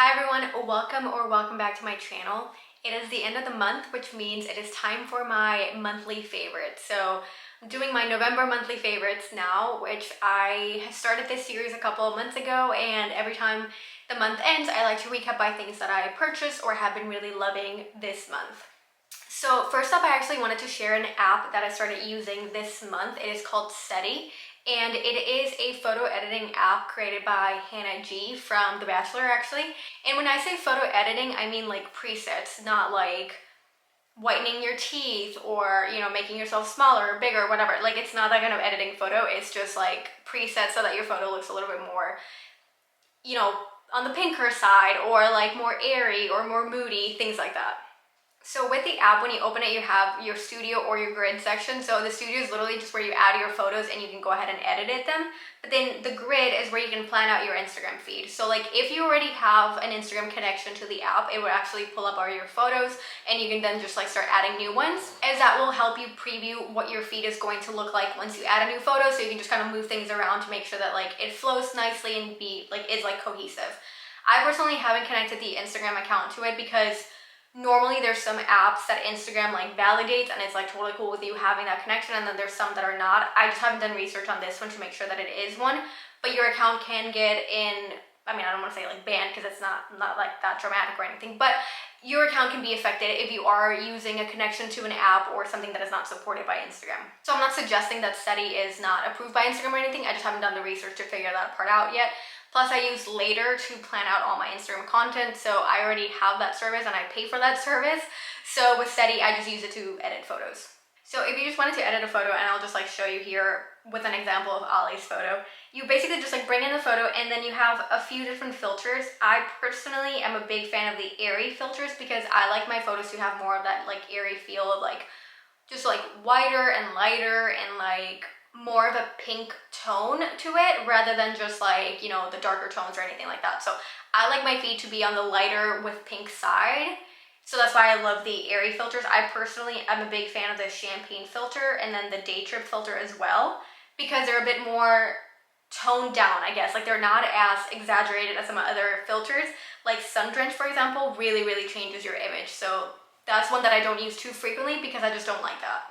Hi everyone, welcome back to my channel. It is the end of the month, which means it is time for my monthly favorites. So I'm doing my November monthly favorites now, which I started this series a couple of months ago, and every time the month ends, I like to recap by things that I purchased or have been really loving this month. So first up, I actually wanted to share an app that I started using this month. It is called Setty, and it is a photo editing app created by Hannah G from The Bachelor, actually. And when I say photo editing, I mean like presets, not like whitening your teeth or, making yourself smaller or bigger, whatever. Like, it's not that kind of editing photo. It's just like presets so that your photo looks a little bit more, on the pinker side, or like more airy or more moody, things like that. So with the app, when you open it, you have your studio or your grid section. So the studio is literally just where you add your photos and you can go ahead and edit them. But then the grid is where you can plan out your Instagram feed. So like if you already have an Instagram connection to the app, it would actually pull up all your photos and you can then just like start adding new ones, as that will help you preview what your feed is going to look like once you add a new photo. So you can just kind of move things around to make sure that like it flows nicely and is cohesive. I personally haven't connected the Instagram account to it because normally there's some apps that Instagram like validates and it's like totally cool with you having that connection, and then there's some that are not. I just haven't done research on this one to make sure that it is one, but your account can get I don't want to say like banned because it's not like that dramatic or anything, but your account can be affected if you are using a connection to an app or something that is not supported by Instagram. So I'm not suggesting that Setty is not approved by Instagram or anything. I just haven't done the research to figure that part out yet. Plus, I use Later to plan out all my Instagram content, so I already have that service and I pay for that service. So with Setty, I just use it to edit photos. So if you just wanted to edit a photo, and I'll just like show you here with an example of Ollie's photo, you basically just like bring in the photo and then you have a few different filters. I personally am a big fan of the airy filters because I like my photos to have more of that like airy feel of like just like whiter and lighter and like more of a pink tone to it rather than just like, the darker tones or anything like that. So I like my feed to be on the lighter with pink side. So that's why I love the airy filters. I personally am a big fan of the champagne filter and then the day trip filter as well, because they're a bit more toned down, I guess. Like, they're not as exaggerated as some other filters. Like sun drench, for example, really changes your image. So that's one that I don't use too frequently because I just don't like that.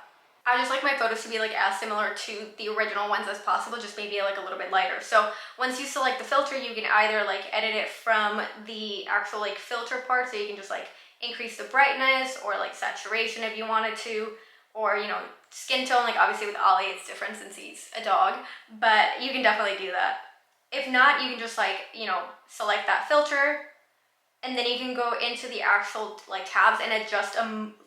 I just like my photos to be like as similar to the original ones as possible, just maybe like a little bit lighter. So once you select the filter, you can either like edit it from the actual like filter part, so you can just like increase the brightness or like saturation if you wanted to, or skin tone. Like obviously with Ollie it's different since he's a dog, but you can definitely do that. If not, you can just like select that filter, and then you can go into the actual like tabs and adjust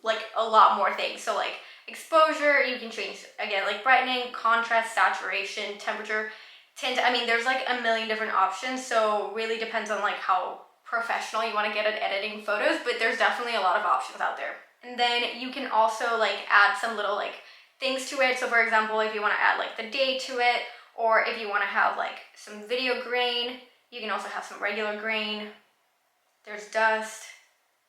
like a lot more things. So like exposure, you can change again, like brightening, contrast, saturation, temperature, tint. There's like a million different options, so really depends on like how professional you want to get at editing photos, but there's definitely a lot of options out there. And then you can also like add some little like things to it. So for example, if you want to add like the day to it, or if you want to have like some video grain, you can also have some regular grain. There's dust,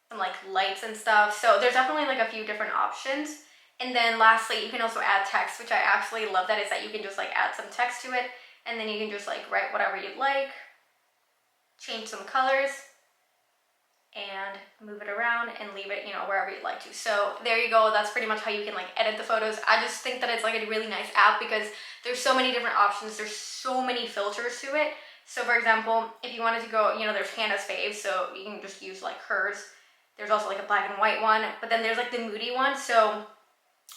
some like lights and stuff. So there's definitely like a few different options. And then lastly, you can also add text, which I actually love. That is that you can just like add some text to it, and then you can just like write whatever you'd like, change some colors, and move it around and leave it, wherever you'd like to. So there you go. That's pretty much how you can like edit the photos. I just think that it's like a really nice app because there's so many different options. There's so many filters to it. So for example, if you wanted to go, there's Hannah's fave, so you can just use like hers. There's also like a black and white one, but then there's like the moody one. So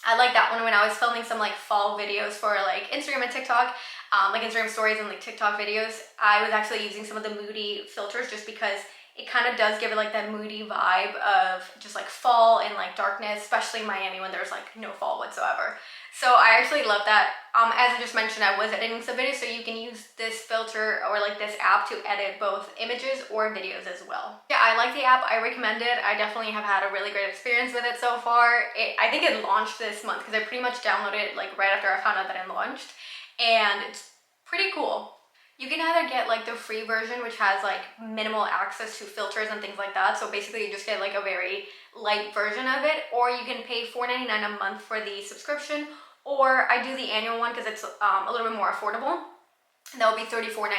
I like that one when I was filming some like fall videos for like Instagram and TikTok, like Instagram stories and like TikTok videos. I was actually using some of the moody filters just because it kind of does give it like that moody vibe of just like fall and like darkness, especially in Miami when there's like no fall whatsoever. So I actually love that. As I just mentioned, I was editing some videos, so you can use this filter or like this app to edit both images or videos as well. Yeah, I like the app. I recommend it. I definitely have had a really great experience with it so far. I think it launched this month because I pretty much downloaded it like right after I found out that it launched, and it's pretty cool. You can either get like the free version, which has like minimal access to filters and things like that. So basically you just get like a very light version of it, or you can pay $4.99 a month for the subscription, or I do the annual one because it's a little bit more affordable. That would be $34.99.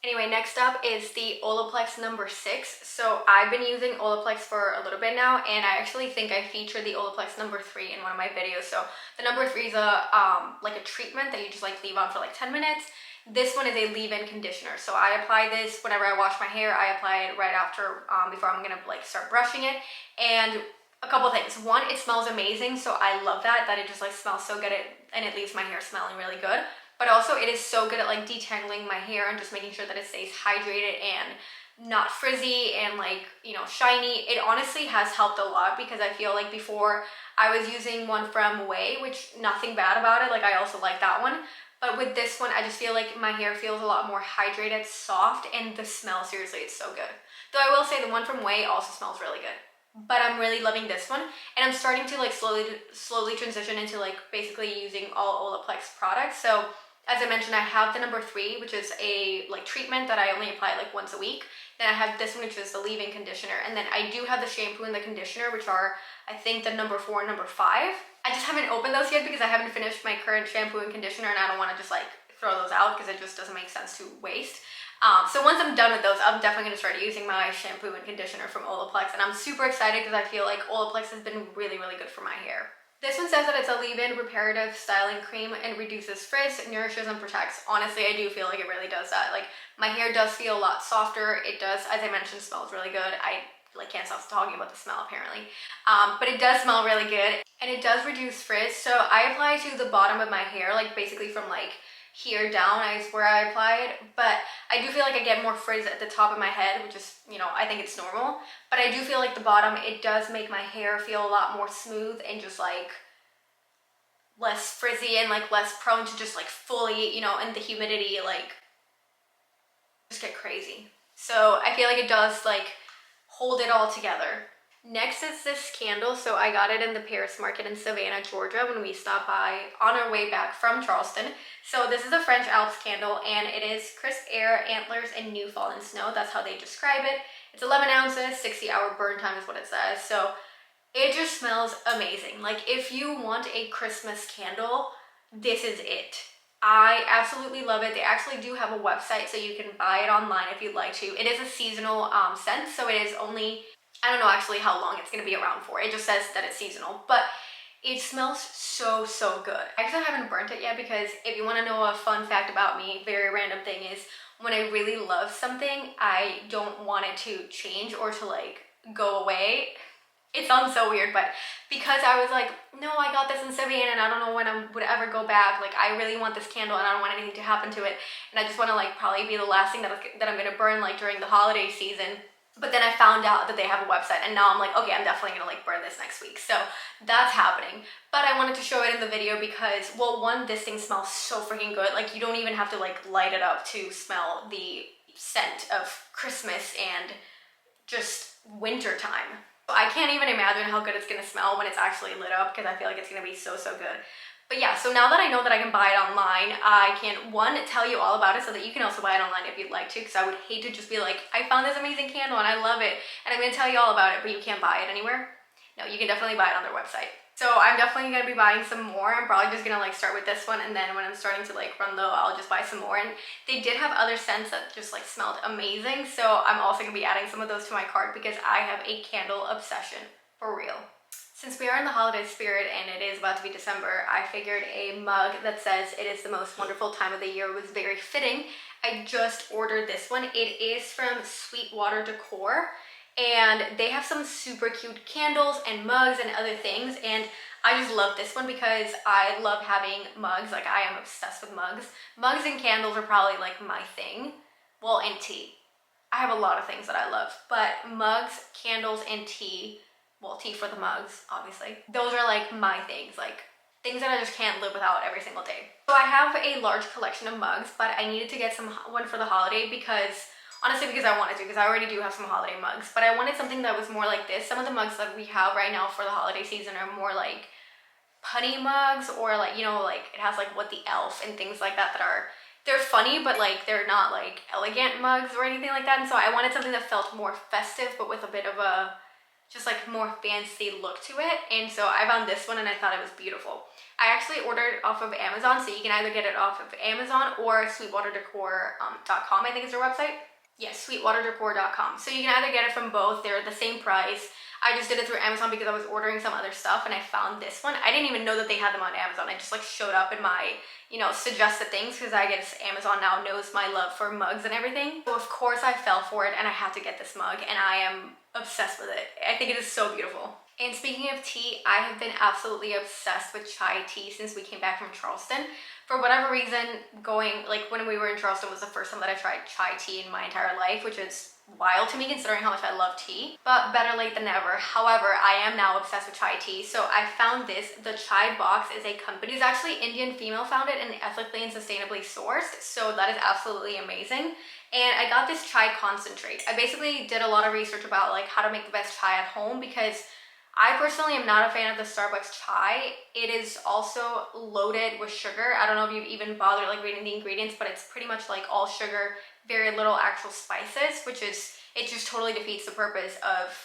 Anyway, next up is the Olaplex number 6. So I've been using Olaplex for a little bit now, and I actually think I featured the Olaplex number 3 in one of my videos. So the number 3 is a like a treatment that you just like leave on for like 10 minutes. This one is a leave-in conditioner. So I apply this whenever I wash my hair. I apply it right after, before I'm gonna like start brushing it. And a couple things. One, it smells amazing, so I love that it just like smells so good, and it leaves my hair smelling really good. But also it is so good at like detangling my hair and just making sure that it stays hydrated and not frizzy and like, you know, shiny. It honestly has helped a lot, because I feel like before I was using one from Way, which nothing bad about it, like I also like that one. But with this one, I just feel like my hair feels a lot more hydrated, soft, and the smell, seriously, it's so good. Though I will say the one from Way also smells really good. But I'm really loving this one, and I'm starting to like slowly transition into like basically using all Olaplex products. So as I mentioned, I have the number 3, which is a like treatment that I only apply like once a week. Then I have this one, which is the leave-in conditioner, and then I do have the shampoo and the conditioner, which are I think the number 4 and number 5. I just haven't opened those yet because I haven't finished my current shampoo and conditioner, and I don't want to just like throw those out because it just doesn't make sense to waste. So once I'm done with those, I'm definitely going to start using my shampoo and conditioner from Olaplex, and I'm super excited because I feel like Olaplex has been really, really good for my hair. This one says that it's a leave-in reparative styling cream and reduces frizz, nourishes, and protects. Honestly, I do feel like it really does that. Like, my hair does feel a lot softer. It does, as I mentioned, smells really good. I like can't stop talking about the smell apparently. But it does smell really good, and it does reduce frizz. So I apply to the bottom of my hair, like basically from like here down is where I apply it, but I do feel like I get more frizz at the top of my head, which is, you know, I think it's normal, but I do feel like the bottom, it does make my hair feel a lot more smooth and just like less frizzy and like less prone to just like fully, you know, in the humidity, like just get crazy. So I feel like it does like hold it all together. Next is this candle. So I got it in the Paris market in Savannah, Georgia when we stopped by on our way back from Charleston. So this is a French Alps candle, and it is crisp air, antlers, and new fallen snow. That's how they describe it. It's 11 ounces, 60-hour burn time is what it says. So it just smells amazing. Like if you want a Christmas candle, this is it. I absolutely love it. They actually do have a website, so you can buy it online if you'd like to. It is a seasonal scent, so it is only, I don't know actually how long it's going to be around for. It just says that it's seasonal, but it smells so, so good. I actually haven't burnt it yet because if you want to know a fun fact about me, very random thing is when I really love something, I don't want it to change or to like go away. It sounds so weird, but because I was like, no, I got this in Savannah and I don't know when I would ever go back. Like, I really want this candle and I don't want anything to happen to it. And I just want to like probably be the last thing that I'm going to burn like during the holiday season. But then I found out that they have a website, and now I'm like, okay, I'm definitely gonna like burn this next week. So that's happening. But I wanted to show it in the video because, well, one, this thing smells so freaking good. Like you don't even have to like light it up to smell the scent of Christmas and just winter time. I can't even imagine how good it's gonna smell when it's actually lit up, because I feel like it's gonna be so, so good. But yeah, so now that I know that I can buy it online, I can, one, tell you all about it so that you can also buy it online if you'd like to, because I would hate to just be like, I found this amazing candle and I love it, and I'm gonna tell you all about it, but you can't buy it anywhere. No, you can definitely buy it on their website. So I'm definitely gonna be buying some more. I'm probably just gonna like start with this one, and then when I'm starting to like run low, I'll just buy some more. And they did have other scents that just like smelled amazing, so I'm also gonna be adding some of those to my cart because I have a candle obsession, for real. Since we are in the holiday spirit and it is about to be December, I figured a mug that says it is the most wonderful time of the year was very fitting. I just ordered this one. It is from Sweetwater Decor, and they have some super cute candles and mugs and other things, and I just love this one because I love having mugs. Like, I am obsessed with mugs. Mugs and candles are probably like my thing. Well, and tea. I have a lot of things that I love, but mugs, candles, and tea, well, tea for the mugs, obviously, those are like my things, like things that I just can't live without every single day. So I have a large collection of mugs, but I needed to get one for the holiday because, honestly, because I wanted to, because I already do have some holiday mugs, but I wanted something that was more like this. Some of the mugs that we have right now for the holiday season are more like punny mugs, or like, you know, like it has like what the elf and things like that are, they're funny, but like they're not like elegant mugs or anything like that. And so I wanted something that felt more festive, but with a bit of a just like more fancy look to it. And so I found this one and I thought it was beautiful. I actually ordered off of Amazon, so you can either get it off of Amazon or sweetwaterdecor.com, I think is their website. Yes, sweetwaterdecor.com. So you can either get it from both. They're the same price. I just did it through Amazon because I was ordering some other stuff and I found this one. I didn't even know that they had them on Amazon. It just like showed up in my, suggested things, because I guess Amazon now knows my love for mugs and everything. So of course I fell for it and I had to get this mug, and I am obsessed with it. I think it is so beautiful. And speaking of tea, I have been absolutely obsessed with chai tea since we came back from Charleston. For whatever reason, when we were in Charleston was the first time that I tried chai tea in my entire life, which is wild to me considering how much I love tea, but better late than never. However, I am now obsessed with chai tea. So I found this. The Chai Box is a company. It's actually Indian female founded and ethically and sustainably sourced. So that is absolutely amazing. And I got this chai concentrate. I basically did a lot of research about like how to make the best chai at home, because I personally am not a fan of the Starbucks chai. It is also loaded with sugar. I don't know if you've even bothered like reading the ingredients, but it's pretty much like all sugar, very little actual spices, it just totally defeats the purpose of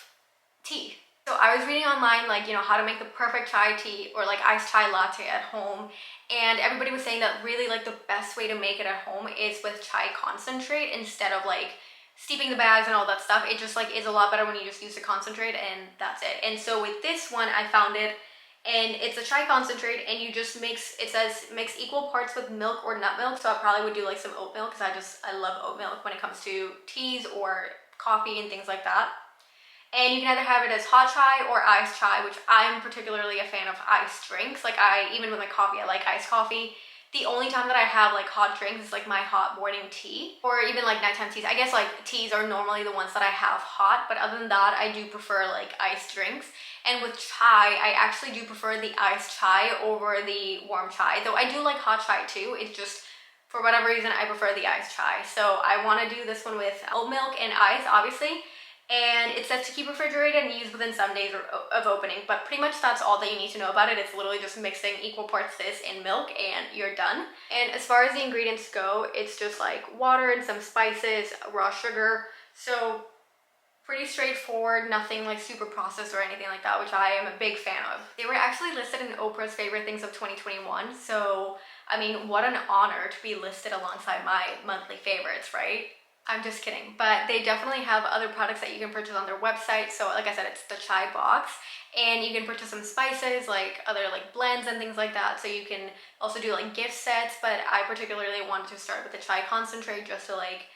tea. So I was reading online like, how to make the perfect chai tea or like iced chai latte at home. And everybody was saying that really like the best way to make it at home is with chai concentrate instead of like steeping the bags and all that stuff. It just like is a lot better when you just use the concentrate, and that's it. And so with this one, I found it, and it's a chai concentrate, and you just it says mix equal parts with milk or nut milk. So I probably would do like some oat milk, because I love oat milk when it comes to teas or coffee and things like that. And you can either have it as hot chai or iced chai, which I'm particularly a fan of iced drinks. Like even with my coffee, I like iced coffee. The only time that I have like hot drinks is like my hot morning tea, or even like nighttime teas. I guess like teas are normally the ones that I have hot, but other than that, I do prefer like iced drinks. And with chai, I actually do prefer the iced chai over the warm chai, though I do like hot chai too. It's just, for whatever reason, I prefer the iced chai. So I want to do this one with oat milk and ice, obviously. And it says to keep refrigerated and use within 7 days of opening, but pretty much that's all that you need to know about it. It's literally just mixing equal parts this and milk and you're done. And as far as the ingredients go, it's just like water and some spices, raw sugar. So pretty straightforward, nothing like super processed or anything like that, which I am a big fan of. They were actually listed in Oprah's favorite things of 2021. So, I mean, what an honor to be listed alongside my monthly favorites, right? I'm just kidding, but they definitely have other products that you can purchase on their website. So like I said, it's the Chai Box, and you can purchase some spices, like other like blends and things like that. So you can also do like gift sets, but I particularly wanted to start with the chai concentrate just to like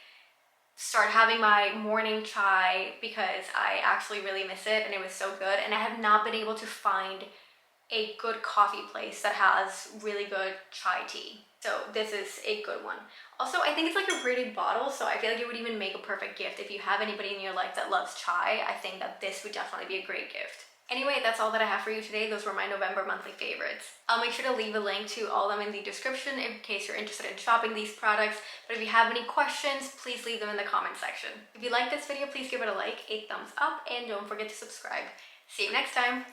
start having my morning chai, because I actually really miss it and it was so good. And I have not been able to find a good coffee place that has really good chai tea. So this is a good one. Also, I think it's like a pretty bottle, so I feel like it would even make a perfect gift. If you have anybody in your life that loves chai, I think that this would definitely be a great gift. Anyway, that's all that I have for you today. Those were my November monthly favorites. I'll make sure to leave a link to all of them in the description in case you're interested in shopping these products. But if you have any questions, please leave them in the comment section. If you like this video, please give it a like, a thumbs up, and don't forget to subscribe. See you next time.